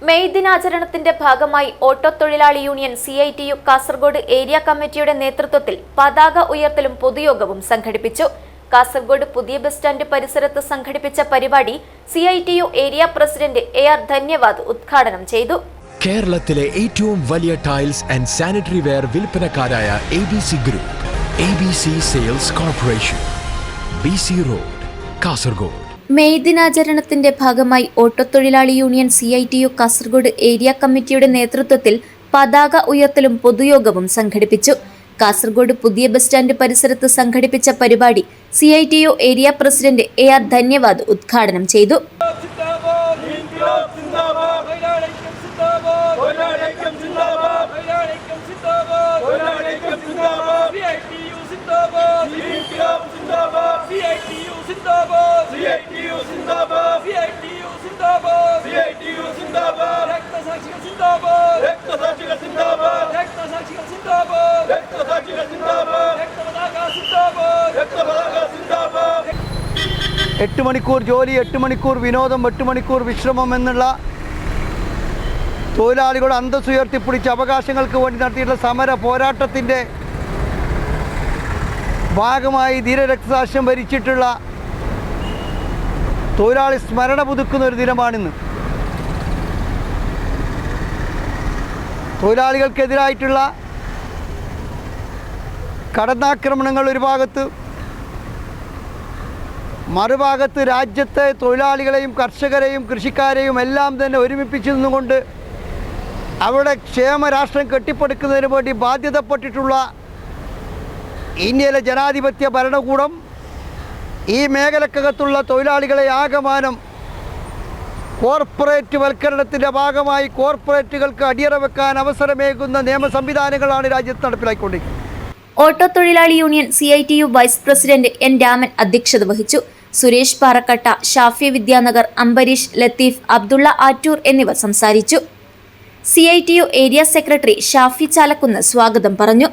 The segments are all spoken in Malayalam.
മെയ് ദിനാചരണത്തിന്റെ ഭാഗമായി ഓട്ടോ തൊഴിലാളി യൂണിയൻ CITU കാസർഗോഡ് ഏരിയ കമ്മിറ്റിയുടെ നേതൃത്വത്തിൽ പതാക ഉയർത്തലും പൊതുയോഗവും സംഘടിപ്പിച്ചു. കാസർഗോഡ് പുതിയ ബസ് സ്റ്റാൻഡ് പരിസരത്ത് സംഘടിപ്പിച്ച പരിപാടി CITU area president AR Dhanyavad ഉദ്ഘാടനം ചെയ്തു. കേരളത്തിലെ ഏറ്റവും വലിയ ടൈൽസ് ആൻഡ് സാനിറ്ററി വെയർ വിൽപ്പനക്കാരായ ABC group, ABC sales corporation, BC road, Kasaragod. May ദിനാചരണത്തിന്റെ ഭാഗമായി ഓട്ടോ തൊഴിലാളി യൂണിയൻ CITU കാസർഗോഡ് ഏരിയ കമ്മിറ്റിയുടെ നേതൃത്വത്തിൽ പതാക ഉയർത്തലും പൊതുയോഗവും സംഘടിപ്പിച്ചു. കാസർഗോഡ് പുതിയ ബസ് സ്റ്റാൻഡ് പരിസരത്ത് സംഘടിപ്പിച്ച പരിപാടി CITU area president AR Dhanyavad ഉദ്ഘാടനം ചെയ്തു. എട്ട് മണിക്കൂർ ജോലി, 8 മണിക്കൂർ വിനോദം, 8 മണിക്കൂർ വിശ്രമം എന്നുള്ള തൊഴിലാളികളുടെ അന്തസ്സ് ഉയർത്തിപ്പിടിച്ച അവകാശങ്ങൾക്ക് വേണ്ടി നടത്തിയിട്ടുള്ള സമര പോരാട്ടത്തിൻ്റെ ഭാഗമായി ധീരരക്തസാക്ഷ്യം വരിച്ചിട്ടുള്ള തൊഴിലാളി സ്മരണ പുതുക്കുന്ന ഒരു ദിനമാണിന്ന്. തൊഴിലാളികൾക്കെതിരായിട്ടുള്ള കടന്നാക്രമണങ്ങൾ ഒരു ഭാഗത്ത്, മറുഭാഗത്ത് രാജ്യത്തെ തൊഴിലാളികളെയും കർഷകരെയും കൃഷിക്കാരെയും എല്ലാം തന്നെ ഒരുമിപ്പിച്ചു നിന്നുകൊണ്ട് അവരുടെ ക്ഷേമരാഷ്ട്രം കെട്ടിപ്പടുക്കുന്നതിന് വേണ്ടി ബാധ്യതപ്പെട്ടിട്ടുള്ള ഇന്ത്യയിലെ ജനാധിപത്യ ഭരണകൂടം ഈ മേഖലക്കകത്തുള്ള തൊഴിലാളികളെ ആകമാനം കോർപ്പറേറ്റ് വൽക്കരണത്തിൻ്റെ ഭാഗമായി കോർപ്പറേറ്റുകൾക്ക് അടിയറ വെക്കാൻ അവസരമേകുന്ന നിയമ സംവിധാനങ്ങളാണ് രാജ്യത്ത് നടപ്പിലാക്കിക്കൊണ്ടിരിക്കുന്നത്. ഓട്ടോ തൊഴിലാളി union CITU vice president N Raman അധ്യക്ഷത വഹിച്ചു. സുരേഷ് പാറക്കട്ട, ഷാഫി വിദ്യാനഗർ, അംബരീഷ്, ലത്തീഫ്, അബ്ദുള്ള ആറ്റൂർ എന്നിവർ സംസാരിച്ചു. CITU area secretary Shafi Chalakunnu സ്വാഗതം പറഞ്ഞു.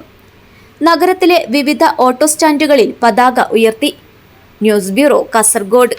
നഗരത്തിലെ വിവിധ ഓട്ടോ സ്റ്റാൻഡുകളിൽ പതാക ഉയർത്തി. News bureau, Kasaragod.